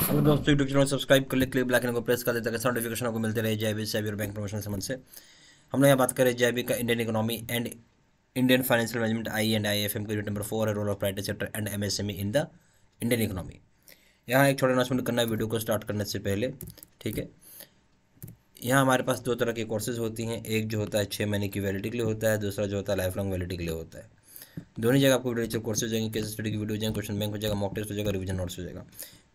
अगर दोस्तों YouTube channel subscribe कर ले, क्लिक बेल आइकन को प्रेस कर देते ताकि नोटिफिकेशन आपको मिलते रहे जेआईबी से और बैंक प्रमोशन संबंध से। हम लोग यहाँ बात करें जेआईबी का Indian economy and Indian financial management आई&IFM की नंबर 4 है, role of private sector and MSME in the Indian economy. यहाँ एक छोटा अनाउंसमेंट करना है वीडियो को स्टार्ट करने से पहले, ठीक है। यहाँ हमारे पास दो तरह की कोर्सेज होती हैं, एक जो होता है 6 महीने की वैलिडिटी के लिए होता है, दूसरा जो होता है लाइफ लॉन्ग वैलिडिटी के लिए होता है। दोनों जगह आपको वीडियो कोर्सेज जाएंगे, केस स्टडी की वीडियो हो जाएंगे, क्वेश्चन बैंक हो जाएगा, मॉक टेस्ट हो जाएगा, रिवीजन नोट्स हो जाएगा।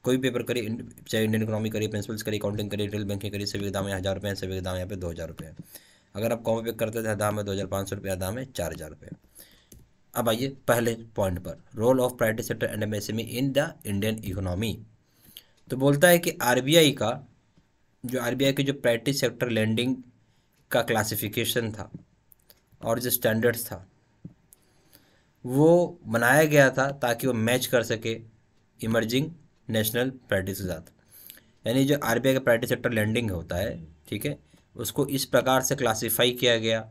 कोई पेपर करिए, चाहे इंडियन इकोनॉमी करिए, प्रिंसिपल्स करिए, अकाउंटिंग करिए, रिटेल बैंकिंग करिए, सभी के दाम यहाँ 1000 रुपये हैं, सभी के दाम यहाँ पे 2000 रुपये हैं। अगर आप कॉम्बो पैक करते थे दाम है 2500 रुपये, दाम है 4000 रुपये। अब आइए पहले पॉइंट पर, role of private sector and MSME in the Indian economy. तो बोलता है कि आरबीआई की जो प्राइवेट सेक्टर लैंडिंग का क्लासिफिकेशन था और जो स्टैंडर्ड्स था वो बनाया गया था ताकि वो मैच कर सके इमर्जिंग नेशनल प्रायोरिटीज के साथ। यानी जो आरबीआई का प्राइवेट सेक्टर लैंडिंग होता है, ठीक है, उसको इस प्रकार से क्लासिफाई किया गया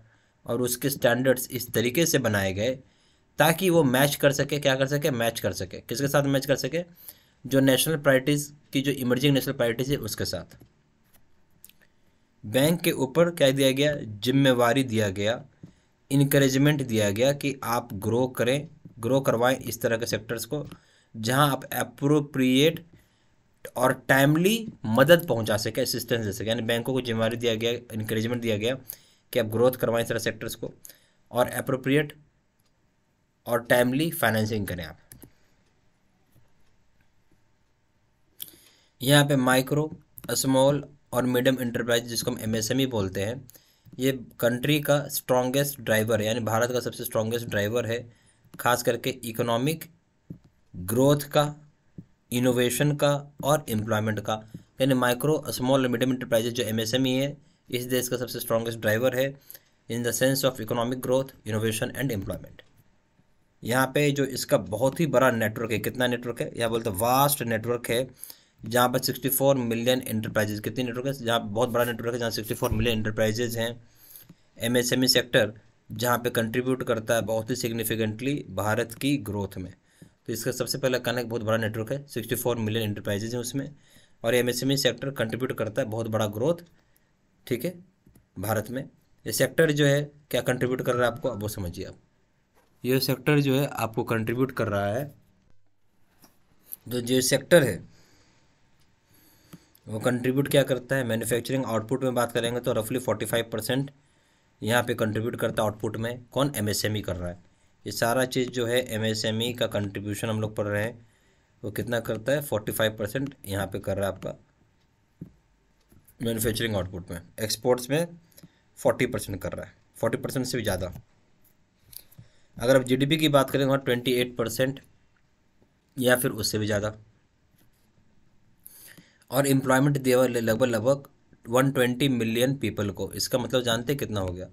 और उसके स्टैंडर्ड्स इस तरीके से बनाए गए ताकि वो मैच कर सके, क्या कर सके, मैच कर सके, किसके साथ मैच कर सके, जो नेशनल प्रायोरिटीज़ की जो इमर्जिंग नेशनल प्रायोरिटीज़ है उसके साथ। बैंक के ऊपर क्या दिया गया, जिम्मेवारी दिया गया, इनकरेजमेंट दिया गया कि आप ग्रो करें, ग्रो करवाएं इस तरह के सेक्टर्स को जहां आप अप्रोप्रिएट और टाइमली मदद पहुंचा सके, असिस्टेंस दे सके। यानी बैंकों को जिम्मेवारी दिया गया, इनकरेजमेंट दिया गया कि आप ग्रोथ करवाएं इस तरह सेक्टर्स को और अप्रोप्रिएट और टाइमली फाइनेंसिंग करें आप। यहाँ पे माइक्रो, स्मॉल और मीडियम इंटरप्राइज जिसको हम एमएसएमई बोलते हैं, ये कंट्री का स्ट्रॉन्गेस्ट ड्राइवर है, यानी भारत का सबसे स्ट्रॉन्गेस्ट ड्राइवर है, खास करके इकोनॉमिक ग्रोथ का, इनोवेशन का और एम्प्लॉयमेंट का। यानी माइक्रो, स्मॉल और मीडियम इंटरप्राइजेज जो एमएसएमई है इस देश का सबसे स्ट्रॉन्गेस्ट ड्राइवर है in the sense of economic growth, innovation and employment. यहाँ पे जो इसका बहुत ही बड़ा नेटवर्क है, कितना नेटवर्क है, यहाँ बोलते वास्ट नेटवर्क है, जहाँ पर 64 मिलियन इंटरप्राइजेज, कितनी नेटवर्क है, जहाँ बहुत बड़ा नेटवर्क है, जहाँ 64 मिलियन इंटरप्राइजेज हैं। एमएसएमई सेक्टर जहाँ पे कंट्रीब्यूट करता है बहुत ही सिग्निफिकेंटली भारत की ग्रोथ में। तो इसका सबसे पहला कारण एक बहुत बड़ा नेटवर्क है, 64 मिलियन इंटरप्राइजेज हैं उसमें, और एमएसएमई सेक्टर कंट्रीब्यूट करता है बहुत बड़ा ग्रोथ, ठीक है, भारत में। ये सेक्टर जो है क्या कंट्रीब्यूट कर रहा है आपको, अब वो समझिए आप। ये सेक्टर जो है आपको कंट्रीब्यूट कर रहा है, जो सेक्टर है वो कंट्रीब्यूट क्या करता है, मैन्युफैक्चरिंग आउटपुट में बात करेंगे तो रफली 45% यहाँ पे कंट्रीब्यूट करता है आउटपुट में। कौन, एमएसएमई कर रहा है। ये सारा चीज़ जो है एमएसएमई का कंट्रीब्यूशन हम लोग पढ़ रहे हैं, वो कितना करता है, 45% यहाँ पे कर रहा है आपका मैन्युफैक्चरिंग आउटपुट में। एक्सपोर्ट्स में 40% कर रहा है, 40% से भी ज़्यादा। अगर आप जीडीपी की बात करें वहाँ 28% या फिर उससे भी ज़्यादा। और एम्प्लॉयमेंट दिया हुआ लगभग 120 मिलियन पीपल को। इसका मतलब जानते कितना हो गया,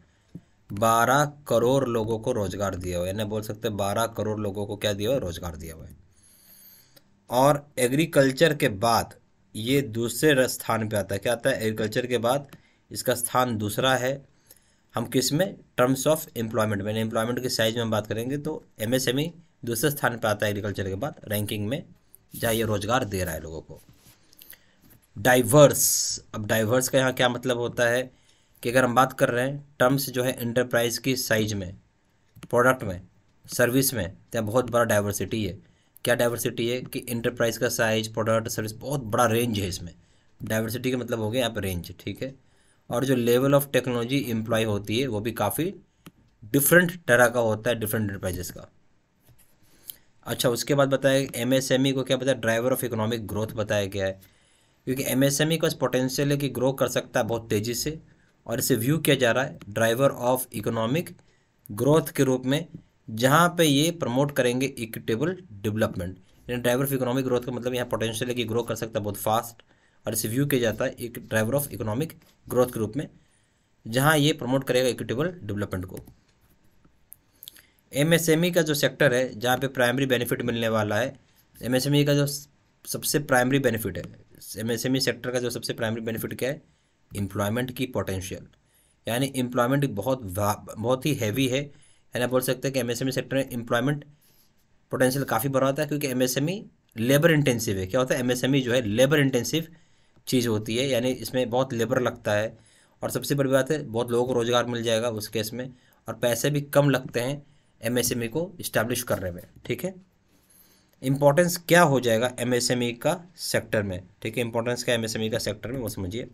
12 करोड़ लोगों को रोजगार दिया हुआ है, यानी बोल सकते हैं 12 करोड़ लोगों को क्या दिया हुआ है, रोजगार दिया हुआ है। और एग्रीकल्चर के बाद ये दूसरे स्थान पे आता है, क्या आता है, एग्रीकल्चर के बाद इसका स्थान दूसरा है। हम किस में, टर्म्स ऑफ एम्प्लॉयमेंट में, एम्प्लॉयमेंट की साइज में हम बात करेंगे तो एमएसएमई दूसरे स्थान पे आता है एग्रीकल्चर के बाद रैंकिंग में, जहाँ ये रोजगार दे रहा है लोगों को। डाइवर्स, अब डाइवर्स का यहाँ क्या मतलब होता है कि अगर हम बात कर रहे हैं टर्म्स जो है इंटरप्राइज की साइज में, प्रोडक्ट में, सर्विस में, तो बहुत बड़ा डाइवर्सिटी है। क्या डाइवर्सिटी है कि इंटरप्राइज का साइज, प्रोडक्ट, सर्विस, बहुत बड़ा रेंज है इसमें। डाइवर्सिटी का मतलब हो गया यहाँ पर रेंज, ठीक है। और जो लेवल ऑफ टेक्नोलॉजी एम्प्लॉय होती है वो भी काफ़ी डिफरेंट तरह का होता है, डिफरेंट इंटरप्राइजेस का। अच्छा, उसके बाद बताया एमएसएमई को क्या बताया, ड्राइवर ऑफ इकोनॉमिक ग्रोथ बताया गया है, क्योंकि एमएसएमई का पोटेंशियल है कि ग्रो कर सकता है बहुत तेज़ी से, और इसे व्यू किया जा रहा है ड्राइवर ऑफ इकोनॉमिक ग्रोथ के रूप में, जहाँ पे ये प्रमोट करेंगे इक्विटेबल डेवलपमेंट। यानी ड्राइवर ऑफ इकोनॉमिक ग्रोथ का मतलब यहाँ पोटेंशियल है कि ग्रो कर सकता है बहुत फास्ट, और इसे व्यू किया जाता है एक ड्राइवर ऑफ इकोनॉमिक ग्रोथ के रूप में, जहाँ ये प्रमोट करेगा इक्विटेबल डेवलपमेंट को। एमएसएमई का जो सेक्टर है जहाँ पे प्राइमरी बेनिफिट मिलने वाला है, एमएसएमई का जो सबसे प्राइमरी बेनिफिट है, एमएसएमई सेक्टर का जो सबसे प्राइमरी बेनिफिट क्या है, एम्प्लॉयमेंट की पोटेंशियल। यानी एम्प्लॉयमेंट बहुत ही हैवी है, यानी बोल सकते हैं कि एमएसएमई सेक्टर में एम्प्लॉयमेंट पोटेंशियल काफ़ी बड़ा होता है, क्योंकि एमएसएमई लेबर इंटेंसिव है। क्या होता है, एमएसएमई जो है लेबर इंटेंसिव चीज़ होती है, यानी इसमें बहुत लेबर लगता है। और सबसे बड़ी बात है, बहुत लोगों को रोज़गार मिल जाएगा उस केस में, और पैसे भी कम लगते हैं एमएसएमई को इस्टेब्लिश करने में। ठीक है, इंपॉर्टेंस क्या हो जाएगा एमएसएमई का सेक्टर में। ठीक है, इंपॉर्टेंस क्या एमएसएमई का सेक्टर में वो समझिए।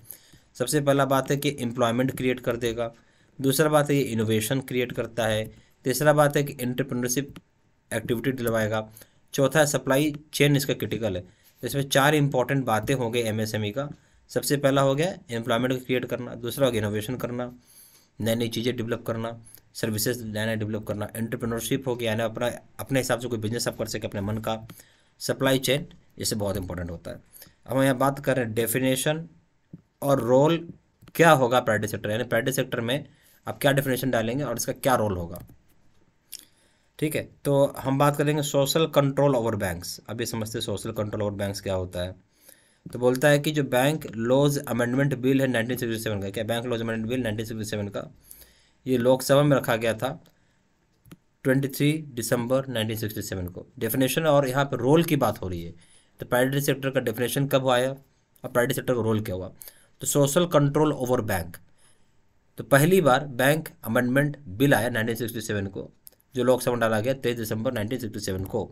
सबसे पहला बात है कि एम्प्लॉयमेंट क्रिएट कर देगा। दूसरा बात है ये इनोवेशन क्रिएट करता है। तीसरा बात है कि एंटरप्रेन्योरशिप एक्टिविटी दिलवाएगा। चौथा है सप्लाई चेन इसका क्रिटिकल है। तो इसमें चार इंपॉर्टेंट बातें हो गई एमएसएमई का। सबसे पहला हो गया एम्प्लॉयमेंट को क्रिएट करना, दूसरा हो गया इनोवेशन करना, नई नई चीज़ें डेवलप करना, सर्विसेज नया नया डेवलप करना, एंटरप्रेन्योरशिप हो गया यानी अपना अपने हिसाब से कोई बिजनेस आप कर सके अपने मन का, सप्लाई चेन, इससे बहुत इंपॉर्टेंट होता है। अब हम यहाँ बात कर रहे हैं डेफिनेशन और रोल क्या होगा प्राइवेट सेक्टर, यानी प्राइवेट सेक्टर में आप क्या डेफिनेशन डालेंगे और इसका क्या रोल होगा। ठीक है, तो हम बात करेंगे सोशल कंट्रोल ओवर बैंक्स। अभी समझते हैं सोशल कंट्रोल ओवर बैंक्स क्या होता है। तो बोलता है कि जो बैंक लॉज अमेंडमेंट बिल है 1967 का, क्या बैंक लॉज अमेंडमेंट बिल 1967 का, ये लोकसभा में रखा गया था 23 दिसंबर 1967 को। डेफिनेशन और यहाँ पर रोल की बात हो रही है। तो प्राइवेट सेक्टर का डेफिनेशन कब आया और प्राइवेट सेक्टर का रोल क्या हुआ। तो सोशल कंट्रोल ओवर बैंक, तो पहली बार बैंक अमेंडमेंट बिल आया 1967 को, जो लोकसभा में डाला गया 23 दिसंबर 1967 को।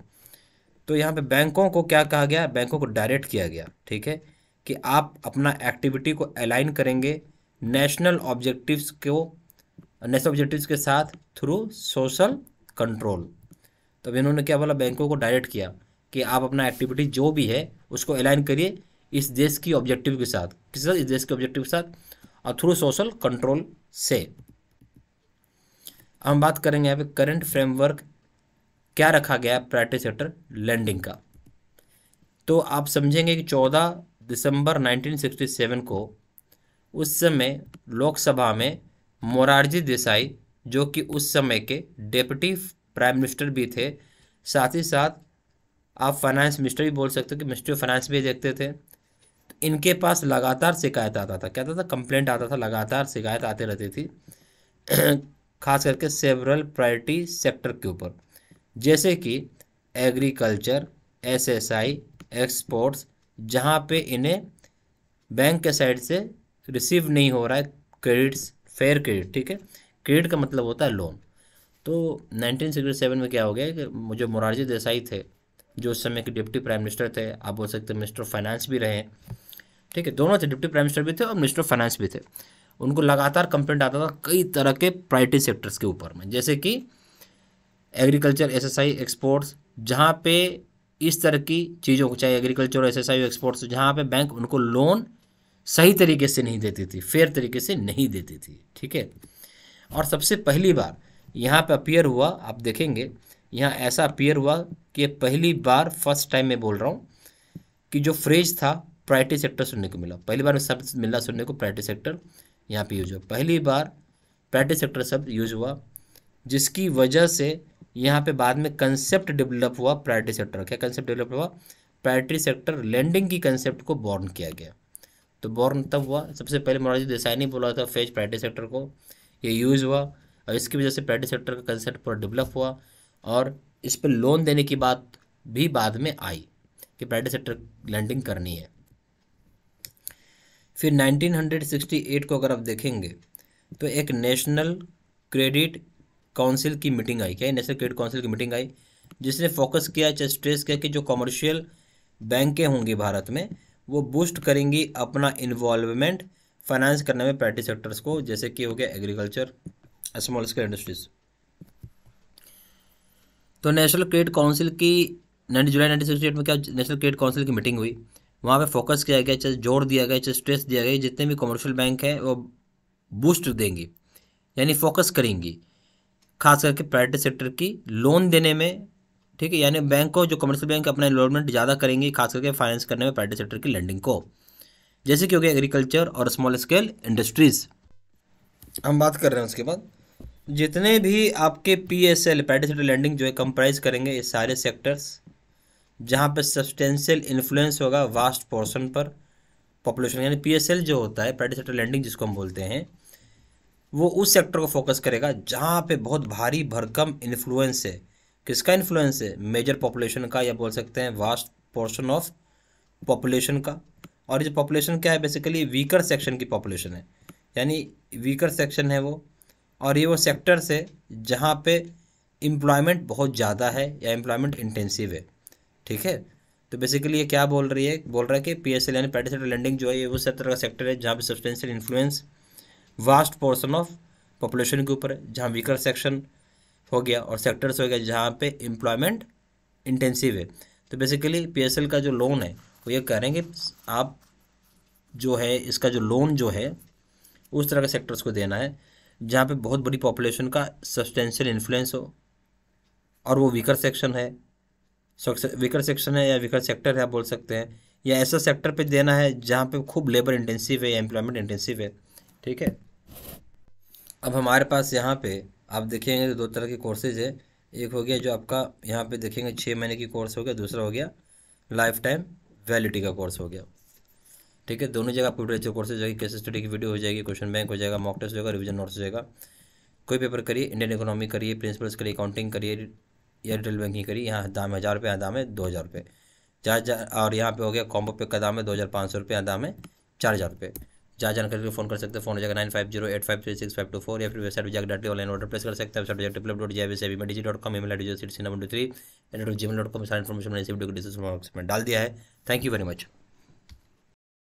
तो यहाँ पे बैंकों को क्या कहा गया, बैंकों को डायरेक्ट किया गया, ठीक है, कि आप अपना एक्टिविटी को अलाइन करेंगे नेशनल ऑब्जेक्टिव्स के साथ थ्रू सोशल कंट्रोल। तो अब इन्होंने क्या बोला, बैंकों को डायरेक्ट किया कि आप अपना एक्टिविटी जो भी है उसको अलाइन करिए इस देश की ऑब्जेक्टिव के साथ, किस इस देश के ऑब्जेक्टिव के साथ, और थ्रू सोशल कंट्रोल से। हम बात करेंगे यहाँ पे करंट फ्रेमवर्क क्या रखा गया है प्राइवेट सेक्टर लैंडिंग का। तो आप समझेंगे कि 14 दिसंबर 1967 को उस समय लोकसभा में मोरारजी देसाई, जो कि उस समय के डिप्टी प्राइम मिनिस्टर भी थे, साथ ही साथ आप फाइनेंस मिनिस्टर भी बोल सकते हो कि मिनिस्ट्री ऑफ फाइनेंस भी देखते थे। तो इनके पास लगातार शिकायत आता था, क्या आता था, कंप्लेंट आता था, लगातार शिकायत आती रहती थी खास करके सेवरल प्रायोरिटी सेक्टर के ऊपर, जैसे कि एग्रीकल्चर, एसएसआई, एक्सपोर्ट्स, जहाँ पे इन्हें बैंक के साइड से रिसीव नहीं हो रहा है क्रेडिट्स, फेयर क्रेडिट। ठीक है, क्रेडिट का मतलब होता है लोन। तो 1967 में क्या हो गया कि जो मोरारजी देसाई थे, जो उस समय के डिप्टी प्राइम मिनिस्टर थे, आप बोल सकते हैं मिनिस्टर ऑफ फाइनेंस भी रहे, ठीक है, दोनों थे, डिप्टी प्राइम मिनिस्टर भी थे और मिनिस्टर ऑफ फाइनेंस भी थे। उनको लगातार कंप्लेंट आता था कई तरह के प्राइवेट सेक्टर्स के ऊपर में, जैसे कि एग्रीकल्चर, एसएसआई, एक्सपोर्ट्स, जहाँ पे इस तरह की चीज़ों को, चाहे एग्रीकल्चर, एसएसआई, एक्सपोर्ट्स, जहाँ पे बैंक उनको लोन सही तरीके से नहीं देती थी, फेयर तरीके से नहीं देती थी। ठीक है, और सबसे पहली बार यहाँ पे अपीयर हुआ, आप देखेंगे यहाँ ऐसा अपीयर हुआ कि पहली बार, फर्स्ट टाइम मैं बोल रहा हूँ, कि जो फ्रेज था प्राइवेट सेक्टर सुनने को मिला, पहली बार शब्द मिला सुनने को प्राइवेट सेक्टर यहाँ पे यूज हुआ, पहली बार प्राइवेट सेक्टर शब्द यूज हुआ, जिसकी वजह से यहाँ पे बाद में कंसेप्ट डेवलप हुआ प्राइवेट सेक्टर। क्या कंसेप्ट डेवलप हुआ, प्राइवेट सेक्टर लैंडिंग की कंसेप्ट को बॉर्न किया गया। तो बॉर्न तब हुआ, सबसे पहले मोरारजी देसाई ने बोला था फेज प्राइवेट सेक्टर को, ये यूज़ हुआ और इसकी वजह से प्राइवेट सेक्टर का कंसेप्ट पूरा डेवलप हुआ, और इस पर लोन देने की बात भी बाद में आई कि प्राइवेट सेक्टर लैंडिंग करनी है। फिर 1968 को अगर आप देखेंगे तो एक नेशनल क्रेडिट काउंसिल की मीटिंग आई। क्या है, नेशनल क्रेडिट काउंसिल की मीटिंग आई, जिसने फोकस किया, स्ट्रेस किया कि जो कमर्शियल बैंकें होंगी भारत में, वो बूस्ट करेंगी अपना इन्वॉल्वमेंट फाइनेंस करने में प्राइवेट सेक्टर्स को, जैसे कि हो गया एग्रीकल्चर, स्मॉल स्केल इंडस्ट्रीज। तो नेशनल क्रेडिट काउंसिल की 9 जुलाई 1968 में क्या नेशनल क्रेडिट काउंसिल की मीटिंग हुई, वहाँ पे फोकस किया गया, जोर दिया गया, स्ट्रेस दिया गया, जितने भी कमर्शियल बैंक हैं वो बूस्ट देंगी, यानी फोकस करेंगी खास करके प्राइवेट सेक्टर की लोन देने में। ठीक है, यानी बैंक को, जो कमर्शियल बैंक अपना इन्वॉल्वमेंट ज़्यादा करेंगी खास करके फाइनेंस करने में प्राइवेट सेक्टर की लैंडिंग को, जैसे कि हो गया एग्रीकल्चर और स्मॉल स्केल इंडस्ट्रीज। हम बात कर रहे हैं उसके बाद जितने भी आपके पीएसएल प्राइवेट सेक्टर लैंडिंग जो है कंप्राइज करेंगे ये सारे सेक्टर्स, जहाँ पे सब्सटेंशियल इन्फ्लुएंस होगा वास्ट पोर्शन पर पॉपुलेशन, यानी पीएसएल जो होता है प्राइवेट सेक्टर लैंडिंग जिसको हम बोलते हैं, वो उस सेक्टर को फोकस करेगा जहाँ पे बहुत भारी भरकम इन्फ्लुएंस है। किसका इन्फ्लुएंस है, मेजर पॉपुलेशन का, या बोल सकते हैं वास्ट पोर्शन ऑफ पॉपुलेशन का। और ये पॉपुलेशन क्या है, बेसिकली वीकर सेक्शन की पॉपुलेशन है, यानी वीकर सेक्शन है वो। और ये वो सेक्टर्स है जहाँ पे एम्प्लॉयमेंट बहुत ज़्यादा है या एम्प्लॉयमेंट इंटेंसिव है, ठीक है। तो बेसिकली ये क्या बोल रहा है कि पीएसएल यानी प्राइवेट सेक्टर लेंडिंग जो है ये उस तरह का सेक्टर है जहाँ पे substantial influence vast portion of population के ऊपर है, जहाँ वीकर सेक्शन हो गया और सेक्टर्स हो गया जहाँ पे एम्प्लॉयमेंट इंटेंसिव है। तो बेसिकली पीएसएल का जो लोन है वो ये कह रहे हैं कि आप जो है इसका जो लोन जो है उस तरह के सेक्टर्स को देना है जहाँ पे बहुत बड़ी पॉपुलेशन का सब्सटेंशियल इन्फ्लुएंस हो और वो वीकर सेक्शन है, वीकर सेक्शन है या वीकर सेक्टर है आप बोल सकते हैं, या ऐसा सेक्टर पे देना है जहाँ पे खूब लेबर इंटेंसिव है या एम्प्लॉयमेंट इंटेंसिव है, ठीक है। अब हमारे पास यहाँ पे आप देखेंगे तो दो तरह के कोर्सेज है। एक हो गया जो आपका यहाँ पे देखेंगे 6 महीने की कोर्स हो गया, दूसरा हो गया लाइफ टाइम वैलिडिटी का कोर्स हो गया, ठीक है। दोनों जगह आपको वीडियो कोर्सेज हो जाएगी, केस स्टडी की वीडियो हो जाएगी, क्वेश्चन बैंक हो जाएगा, मॉक टेस्ट हो जाएगा, रिवीजन नोट्स हो जाएगा। कोई पेपर करिए, इंडियन इकोनॉमी करिए, प्रिंसिपल्स करिए, अकाउंटिंग करिए या रिटेल बैंकिंग करिए, यहाँ दाम है 1000 रुपये, यहाँ दाम है 2000 रुपये। जहाँ और यहाँ पे हो गया कॉम्बो पे का दाम है 2500 रुपये, यहाँ दाम है 4000 रुपये। जहाँ जानकारी के लिए फोन कर सकते हैं, फोन हो जाएगा 9508536524 या फिर वेबसाइट पर जाकर डायरेक्टली ऑनलाइन ऑर्डर प्लेस कर सकते हैं। Website www.jvcbmedg.com, email ID 063 723 @gmail.com। सारी इन्फॉर्मेशन मैंने इसी वीडियो को डिस्क्रिप्शन में डाल दिया है। Thank you very much.